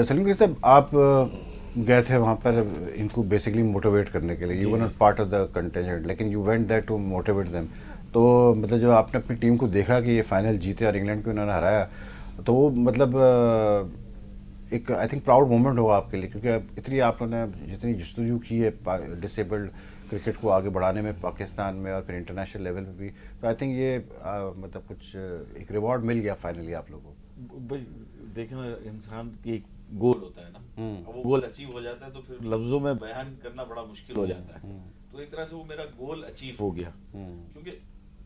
सलीम भाई साहब, आप गए थे वहाँ पर इनको बेसिकली मोटिवेट करने के लिए, you were not part of the contingent, लेकिन you went there to motivate them. तो मतलब जब आपने अपनी टीम को देखा कि ये फाइनल जीते और इंग्लैंड को इन्होंने हराया, तो वो मतलब एक आई थिंक प्राउड मोमेंट होगा आपके लिए, क्योंकि इतनी आप लोगों ने जितनी जस्तजू की है डिसेबल्ड क्रिकेट को आगे बढ़ाने में पाकिस्तान में और फिर इंटरनेशनल लेवल पे भी, तो आई थिंक ये मतलब कुछ एक रिवॉर्ड मिल गया फाइनली आप लोगों को। भाई देखना, इंसान की एक गोल होता है ना, वो गोल अचीव हो जाता है तो फिर लफ्जों में बयान करना बड़ा मुश्किल हो जाता है। तो एक तरह से वो मेरा गोल अचीव हो गया, क्योंकि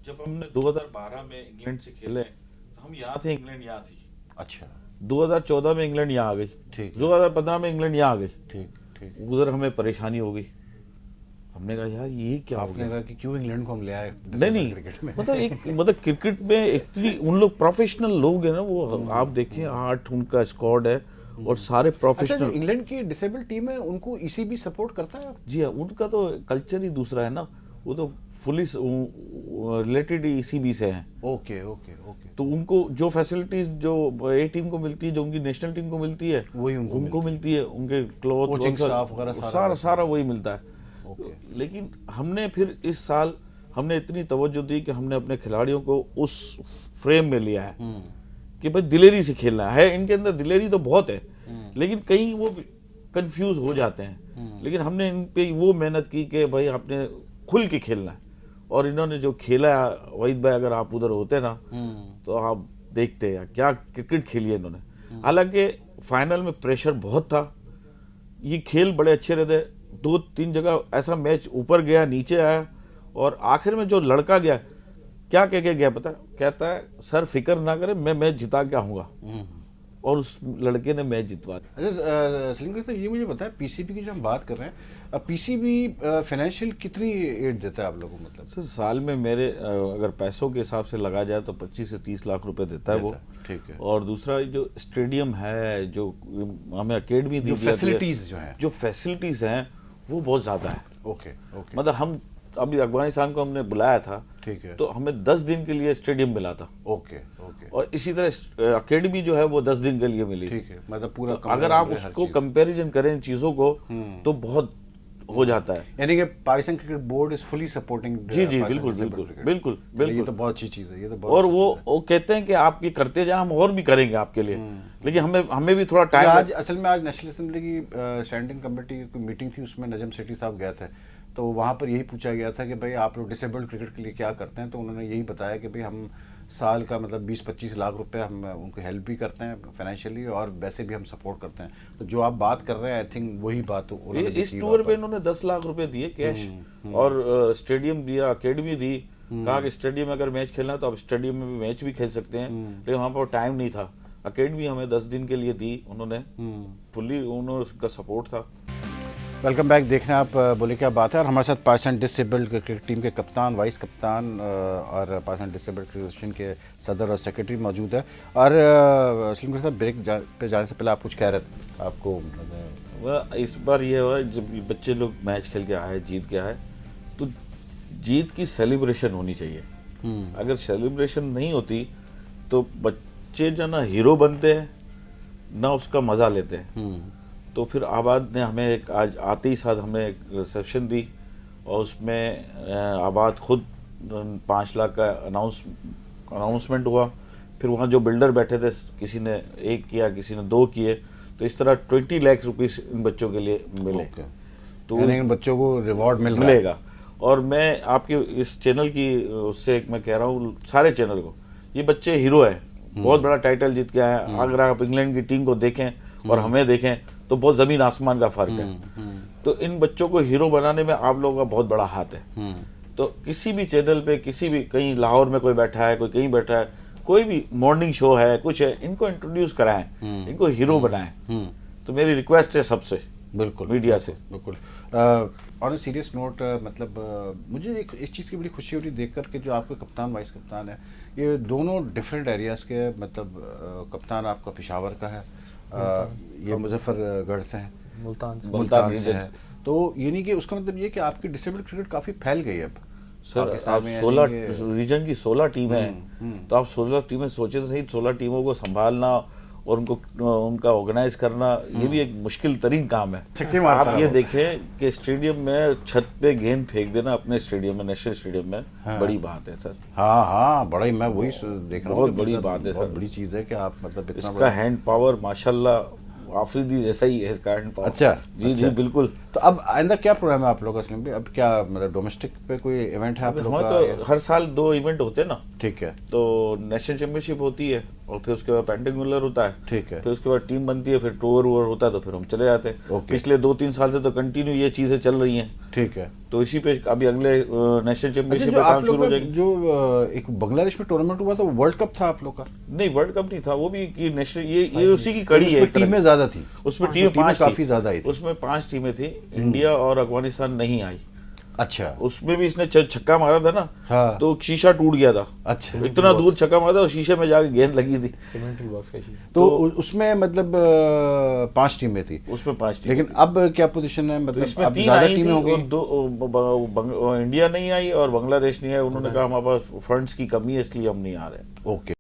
जब हमने 2012 में इंग्लैंड से खेले तो हम यहाँ थे, इंग्लैंड यहाँ थी। अच्छा। 2014 में इंग्लैंड यहाँ आ गई, ठीक। 2015 में इंग्लैंड यहाँ आ गई। ठीक ठीक। उधर हमें परेशानी हो गई, हमने कहा यार ये क्या हो आपने गया। कहा कि क्यों इंग्लैंड को हम ले आए नहीं क्रिकेट में। मतलब क्रिकेट में इतनी उन लोग प्रोफेशनल लोग हैं ना, वो आप देखें 8 उनका स्क्वाड है और सारे अच्छा, प्रोफेशनल। जो इंग्लैंड की डिसेबल टीम है उनको ईसीबी सपोर्ट करता है? जी हाँ, उनका तो कल्चर ही दूसरा है ना, वो तो फुली रिलेटेड ईसीबी से हैं। Okay okay okay. तो उनको जो फैसिलिटीज जो ए टीम को मिलती है, जो उनकी नेशनल टीम को मिलती है, वही उनको मिलती है। उनके क्लोथ कोचिंग स्टाफ वगैरह सारा वही मिलता है। ओके। लेकिन हमने फिर इस साल हमने इतनी तवज्जो दी कि हमने अपने खिलाड़ियों को उस फ्रेम में लिया है कि भाई दिलेरी से खेलना है। इनके अंदर दिलेरी तो बहुत है, लेकिन कहीं वो कंफ्यूज हो जाते हैं। लेकिन हमने इन पे वो मेहनत की कि भाई आपने खुल के खेलना है, और इन्होंने जो खेला, वहीद भाई अगर आप उधर होते ना तो आप देखते हैं क्या क्रिकेट खेली है इन्होंने। हालांकि फाइनल में प्रेशर बहुत था, ये खेल बड़े अच्छे रहते, 2-3 जगह ऐसा मैच ऊपर गया नीचे आया, और आखिर में जो लड़का गया क्या कह के गया पता, कहता है सर फिक्र ना करें, मैं मैच जिता के आऊंगा, और उस लड़के ने मैच जितवा दिया। अच्छा सलीम भाई साहब, ये मुझे बताया पीसीबी की जो हम बात कर रहे हैं, पीसीबी फाइनेंशियल कितनी एड देता है आप लोगों को? मतलब सर साल में मेरे अगर पैसों के हिसाब से लगा जाए तो 25 से 30 लाख रुपए देता है वो। ठीक है। और दूसरा जो स्टेडियम है, जो हमें अकेडमी दी, फैसिलिटीज जो फैसिलिटीज हैं वो बहुत ज्यादा है। Okay okay. मतलब हम अभी अफगानिस्तान को हमने बुलाया था, ठीक है, तो हमें 10 दिन के लिए स्टेडियम मिला था। Okay okay. और इसी तरह अकेडमी जो है वो 10 दिन के लिए मिली। ठीक है, मतलब पूरा तो अगर आप उसको कंपैरिजन करें इन चीजों को तो बहुत हो जाता है। यानी कि Pakistan cricket board is fully supporting. जी जी बिल्कुल बिल्कुल बिल्कुल बिल्कुल। ये तो बहुत अच्छी चीज है, ये तो बहुत। और वो कहते हैं कि आप ये करते जाए, हम और भी करेंगे आपके लिए, लेकिन हमें भी थोड़ा टाइम। आज असल में आज नेशनल असेंबली की स्टैंडिंग कमेटी की मीटिंग थी, उसमें नजम सेठी साहब गए थे, तो वहाँ पर यही पूछा गया था कि भाई आप लोग डिसेबल्ड क्रिकेट के लिए क्या करते हैं, तो उन्होंने यही बताया कि भाई हम साल का मतलब 20-25 लाख रुपए हम उनको हेल्प भी करते हैं फाइनेंशियली, और वैसे भी हम सपोर्ट करते हैं। तो जो आप बात कर रहे हैं आई थिंक वही बात इस टूर पे इन्होंने 10 लाख रुपए दिए कैश, और स्टेडियम दिया, अकेडमी दी। कहा कि स्टेडियम में अगर मैच खेलना है तो आप स्टेडियम में भी मैच भी खेल सकते हैं, लेकिन वहाँ पर टाइम नहीं था। अकेडमी हमें 10 दिन के लिए दी उन्होंने, फुल्ली उन्होंने उसका सपोर्ट था। Welcome back. देख रहे हैं आप बोले क्या बात है, और हमारे साथ पाकिस्तान डिसेबल्ड क्रिकेट टीम के कप्तान, वाइस कप्तान और पाकिस्तान डिसेबल्ड क्रिकेट एसोसिएशन के सदर और सेक्रेटरी मौजूद है। और सलीम साहब, ब्रेक पे जाने से पहले आप कुछ कह रहे थे, आपको वह इस बार ये हुआ जब बच्चे लोग मैच खेल के आए, जीत के आए, तो जीत की सेलिब्रेशन होनी चाहिए। अगर सेलिब्रेशन नहीं होती तो बच्चे जो ना हीरो बनते हैं ना उसका मजा लेते हैं। तो फिर आबाद ने हमें आज आते ही साथ हमें एक रिसेप्शन दी, और उसमें आबाद खुद 5 लाख का अनाउंसमेंट हुआ। फिर वहाँ जो बिल्डर बैठे थे, किसी ने 1 किया, किसी ने 2 किए, तो इस तरह 20 लाख रुपीस इन बच्चों के लिए मिले। तो इन बच्चों को रिवॉर्ड मिलेगा। और मैं आपके इस चैनल की उससे मैं कह रहा हूँ सारे चैनल को, ये बच्चे हीरो है, बहुत बड़ा टाइटल जीत के आए। अगर आप इंग्लैंड की टीम को देखें और हमें देखें तो बहुत जमीन आसमान का फर्क है। तो इन बच्चों को हीरो बनाने में आप लोगों का बहुत बड़ा हाथ है। तो किसी भी चैनल पे, किसी भी, कहीं लाहौर में कोई बैठा है, कोई कहीं बैठा है, कोई भी मॉर्निंग शो है, कुछ है, इनको इंट्रोड्यूस कराएं, इनको हीरो बनाएं। तो मेरी रिक्वेस्ट है सबसे, बिल्कुल मीडिया से। बिल्कुल। और सीरियस नोट, मतलब मुझे एक चीज़ की बड़ी खुशी हो रही देख कर के जो आपके कप्तान वाइस कप्तान है, ये दोनों डिफरेंट एरियाज़ के, मतलब कप्तान आपका पेशावर का है, ये मुजफ्फरगढ़ से हैं, मुल्तान से है। तो ये नहीं कि उसका मतलब ये कि आपकी डिसेबल्ड क्रिकेट काफ़ी फैल गई है अब। सर आप 16 रीजन की 16 टीम है, तो आप 16 टीमें सोचे तो सही, 16 टीमों को संभालना और उनको उनका ऑर्गेनाइज करना ये भी एक मुश्किल तरीन काम है। छक्के मारता आप है ये वो। देखें कि स्टेडियम में छत पे गेंद फेंक देना अपने स्टेडियम में, नेशनल स्टेडियम में, बड़ी बात है सर। हाँ हाँ, बड़ा ही, मैं वही देख रहा हूँ बहुत कि बड़ी मतलब बात है बहुत सर। बड़ी चीज़ है कि आप मतलब इतना इसका हैंड पावर माशाल्लाह आफरीदी जैसा ही है इसका हैंड पावर। अच्छा, जी अच्छा। जी बिल्कुल। तो अब आइंदा क्या प्रोग्राम है आप लोगों का सलीम भाई? अब क्या मतलब डोमेस्टिक पे कोई इवेंट है आप लोगों हमें का तो हर साल 2 इवेंट होते हैं ना, ठीक है, तो नेशनल चैंपियनशिप होती है और फिर उसके बाद पेंटिकुलर होता है, ठीक है, फिर उसके बाद टीम बनती है, फिर टूर वूर होता है, तो फिर हम चले जाते हैं। ओके। पिछले 2-3 साल से तो कंटिन्यू ये चीजें चल रही हैं, ठीक है। तो इसी पे अभी अगले नेशनल अच्छा, चैंपियनशिप जो पे आप काम लोग शुरू हो का जाएगी। जो एक बांग्लादेश में टूर्नामेंट हुआ था, वो वर्ल्ड कप था आप लोग का? नहीं, वर्ल्ड कप नहीं था वो भी, कि नेशनल ये उसी की कड़ी है उसमें एक तरह टीमें की। ज़्यादा थी, उसमें टीमें टीमें 5 काफ़ी ज़्यादा आई थी। उसमें 5 टीमें थी, इंडिया और अफगानिस्तान नहीं आई। अच्छा, उसमें भी इसने छक्का मारा था ना, हाँ, तो शीशा टूट गया था। अच्छा। इतना दूर छक्का मारा था और शीशे में जाके गेंद लगी थी। तो उसमें मतलब 5 टीमें थी, उसमें 5 टीमें लेकिन थी। अब क्या पोजीशन है? तो मतलब इसमें अब 3 ज़्यादा आई टीमें थी हो और गई? 2 इंडिया नहीं आई और बांग्लादेश नहीं आई। उन्होंने कहा हमारे पास फंड्स की कमी है इसलिए हम नहीं आ रहे। ओके।